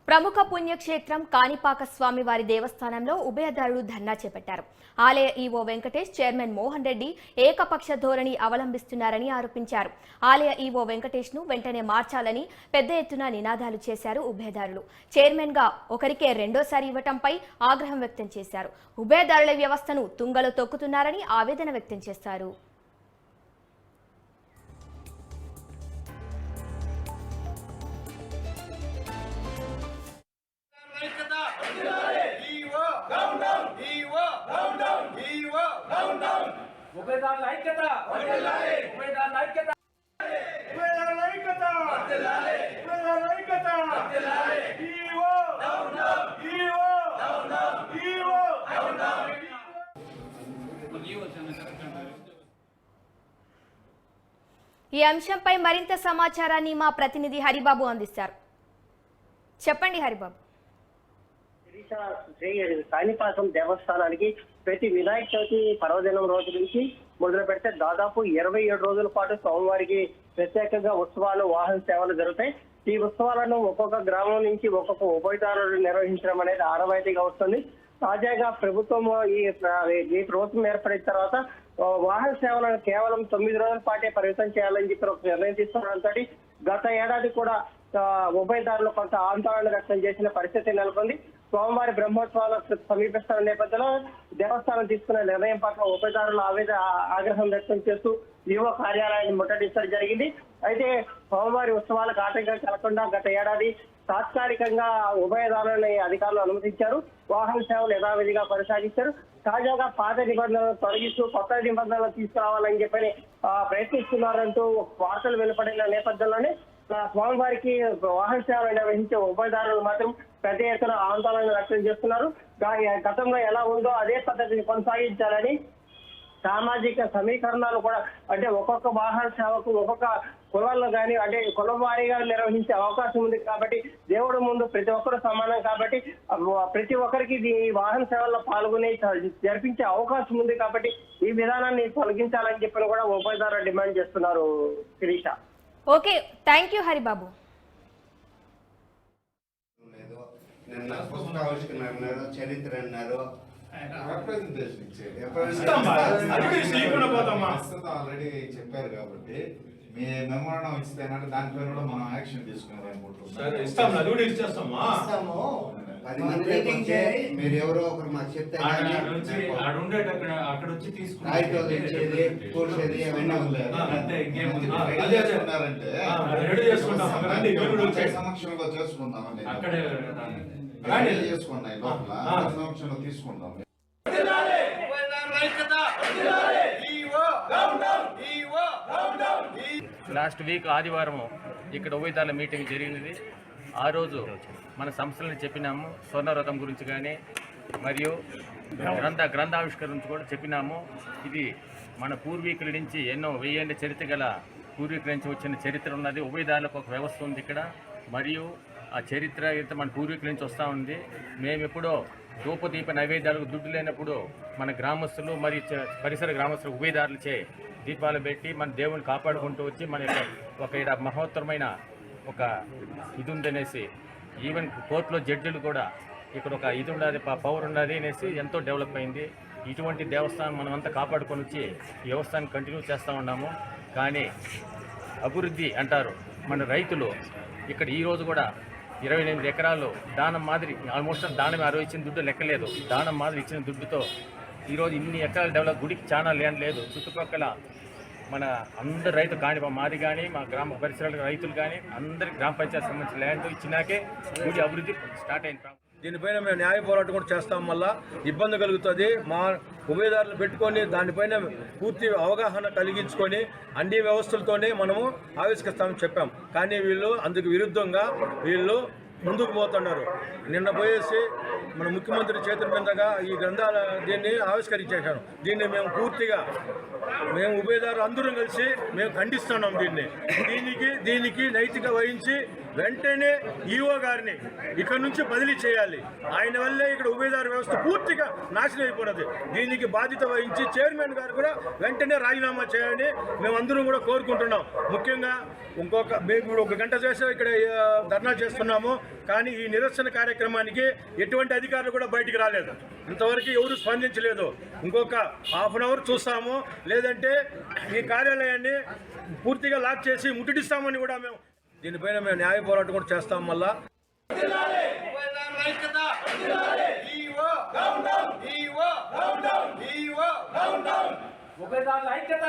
ప్రముఖ పుణ్యక్షేత్రం కాణిపాక స్వామివారి దేవస్థానంలో ఉభయదారులు ధర్నా చేపట్టారు. ఆలయ ఈవో వెంకటేష్, చైర్మన్ మోహన్ రెడ్డి ఏకపక్ష ధోరణి అవలంబిస్తున్నారని ఆరోపించారు. ఆలయ ఈవో వెంకటేష్ ను వెంటనే మార్చాలని పెద్ద ఎత్తున నినాదాలు చేశారు ఉభయదారులు. చైర్మన్ గా ఒకరికే రెండోసారి ఇవ్వటంపై ఆగ్రహం వ్యక్తం చేశారు. ఉభయదారుల వ్యవస్థను తుంగలో తొక్కుతున్నారని ఆవేదన వ్యక్తం చేశారు. ఈ అంశంపై మరింత సమాచారాన్ని మా ప్రతినిధి హరిబాబు అందిస్తారు. చెప్పండి హరిబాబు. కాణిపాకం దేవస్థానానికి ప్రతి వినాయక చవితి పర్వదినం రోజు నుంచి మొదలు పెడితే దాదాపు 27 రోజుల పాటు స్వామివారికి ప్రత్యేకంగా ఉత్సవాలు, వాహన సేవలు జరుగుతాయి. ఈ ఉత్సవాలను ఒక్కొక్క గ్రామం నుంచి ఒక్కొక్క ఉభయదారులు నిర్వహించడం అనేది ఆనవాయితీగా వస్తుంది. తాజాగా ప్రభుత్వం ఈ ప్రభుత్వం ఏర్పడిన తర్వాత వాహన సేవలను కేవలం 9 రోజుల పాటే పరిమితం చేయాలని చెప్పి ఒక నిర్ణయం తీసుకోవడంతో గత ఏడాది కూడా ఉభయదారులు కొంత ఆందోళన వ్యక్తం చేసిన పరిస్థితి నెలకొంది. స్వామివారి బ్రహ్మోత్సవాలు సమీపిస్తున్న నేపథ్యంలో దేవస్థానం తీసుకున్న నిర్ణయం పట్ల ఉభయదారులు ఆగ్రహం వ్యక్తం చేస్తూ ఈవో కార్యాలయాన్ని ముట్టడించడం జరిగింది. అయితే స్వామివారి ఉత్సవాలకు ఆటంకం కలగకుండా గత ఏడాది తాత్కాలికంగా ఉభయదారులని అధికారులు అనుమతించారు. వాహన సేవలు యథావిధిగా కొనసాగించారు. తాజాగా పాత నిబంధనలను తొలగిస్తూ కొత్త నిబంధనలు తీసుకురావాలని చెప్పని ప్రయత్నిస్తున్నారంటూ వార్తలు వెలువడిన నేపథ్యంలోనే స్వామివారికి వాహన సేవలు నిర్వహించే ఉభయదారులు మాత్రం పెద్ద ఎత్తున ఆందోళన వ్యక్తం చేస్తున్నారు. గతంలో ఎలా ఉందో అదే పద్ధతిని కొనసాగించాలని సామాజిక సమీకరణాలు కూడా అంటే ఒక్కొక్క వాహన సేవకు ఒక్కొక్క కులాల్లో కానీ అంటే కులం వారీగా నిర్వహించే అవకాశం ఉంది. కాబట్టి దేవుడి ముందు ప్రతి ఒక్కరు సమానం కాబట్టి ప్రతి ఒక్కరికి ఈ వాహన సేవల్లో పాల్గొని జరిపించే అవకాశం ఉంది. కాబట్టి ఈ విధానాన్ని తొలగించాలని చెప్పి కూడా ఉభయదారులు డిమాండ్ చేస్తున్నారు. Sirisha. Okay, thank you Haribabu. చరిత్ర అన్నారు, ఆల్రెడీ చెప్పారు కాబట్టి మీ మెమోరాండం ఇస్తేనంటే దానిపైన కూడా మనం యాక్షన్ తీసుకున్నాం అనుకుంటున్నాము. 10 మంది మీరు ఎవరో ఒకరు మాకు చెప్తే కూర్చేది అవన్నీ సమక్షంలో చేసుకుందామండి. చేసుకున్నాయి లోపల సమక్షంలో తీసుకుందాం. లాస్ట్ వీక్ ఆదివారం ఇక్కడ ఉభయదారుల మీటింగ్ జరిగినది. ఆ రోజు మన సంస్థలను చెప్పినాము. స్వర్ణరథం గురించి కానీ మరియు గ్రంథావిష్కరణ గురించి కూడా చెప్పినాము. ఇది మన పూర్వీకుల నుంచి ఎన్నో 1000 ఏళ్ల చరిత్ర గల పూర్వీకుల నుంచి వచ్చిన చరిత్ర ఉన్నది. ఉభయదారులకు ఒక వ్యవస్థ ఉంది ఇక్కడ. మరియు ఆ చరిత్ర మన పూర్వీకుల నుంచి వస్తూ ఉంది. మేము ఎప్పుడో ధూపదీప నైవేద్యాలకు దుడ్డు లేనప్పుడు మన గ్రామస్తులు మరియు పరిసర గ్రామస్తులు ఉభయదారులచే దీపాలు పెట్టి మన దేవుని కాపాడుకుంటూ వచ్చి మన ఒక మహోత్తరమైన ఒక ఇది ఉందనేసి ఈవెన్ కోర్టులో జడ్జిలు కూడా ఇక్కడ ఒక ఇది ఉన్నది పవర్ ఉన్నది అనేసి ఎంతో డెవలప్ అయింది. ఇటువంటి దేవస్థానం మనం అంతా కాపాడుకొని వచ్చి ఈ వ్యవస్థను కంటిన్యూ చేస్తూ ఉన్నాము. కానీ అభివృద్ధి అంటారు మన రైతులు ఇక్కడ ఈరోజు కూడా 28 ఎకరాలు దానం మాదిరి ఆల్మోస్ట్ దానం 60 ఇచ్చిన దుడ్డు లెక్కలేదు. దానం మాదిరి ఇచ్చిన దుడ్డుతో ఈరోజు ఇన్ని ఎకరాలు డెవలప్ గుడికి చాలా ల్యాండ్ లేదు. చుట్టుపక్కల మన అందరు రైతు కాని మాది కానీ మా గ్రామ పరిసరాల రైతులు కానీ అందరి గ్రామ పంచాయతీ సంబంధించిన ల్యాండ్ ఇచ్చినాకే గుడి అభివృద్ధి స్టార్ట్ అయింది. దీనిపైన మేము న్యాయ పోరాటం కూడా చేస్తాం వల్ల ఇబ్బంది కలుగుతుంది. మా ఉభయదారులు పెట్టుకొని దానిపైన పూర్తి అవగాహన కలిగించుకొని అన్ని వ్యవస్థలతోనే మనము ఆవిష్కరిస్తామని చెప్పాం. కానీ వీళ్ళు అందుకు విరుద్ధంగా వీళ్ళు ముందుకు పోతున్నారు. నిన్న పోయేసి మన ముఖ్యమంత్రి చేతుల మీదుగా ఈ గ్రంథాల దీన్ని ఆవిష్కరించేశాను. దీన్ని మేము పూర్తిగా ఉభయదారులు అందరం కలిసి మేము ఖండిస్తున్నాం. దీనికి నైతిక వహించి వెంటనే ఈఓ గారిని ఇక్కడ నుంచి బదిలీ చేయాలి. ఆయన వల్లే ఇక్కడ ఉభయదారు వ్యవస్థ పూర్తిగా నాశనం అయిపోయినది. దీనికి బాధ్యత వహించి చైర్మన్ గారు కూడా వెంటనే రాజీనామా చేయాలని మేమందరం కూడా కోరుకుంటున్నాం. ముఖ్యంగా మేము ఇప్పుడు 1 గంట చేసే ఇక్కడ ధర్నా చేస్తున్నాము, కానీ ఈ నిరసన కార్యక్రమానికి ఎటువంటి అధికారులు కూడా బయటికి రాలేదు. ఇంతవరకు ఎవరు స్పందించలేదు. ఇంకొక హాఫ్ అన్ అవర్ చూస్తాము, లేదంటే ఈ కార్యాలయాన్ని పూర్తిగా లాక్ చేసి ముట్టడిస్తామని కూడా దీనిపైన మేము న్యాయ పోరాటం కూడా చేస్తాం. మళ్ళా ఉభయదారుల ఐక్యత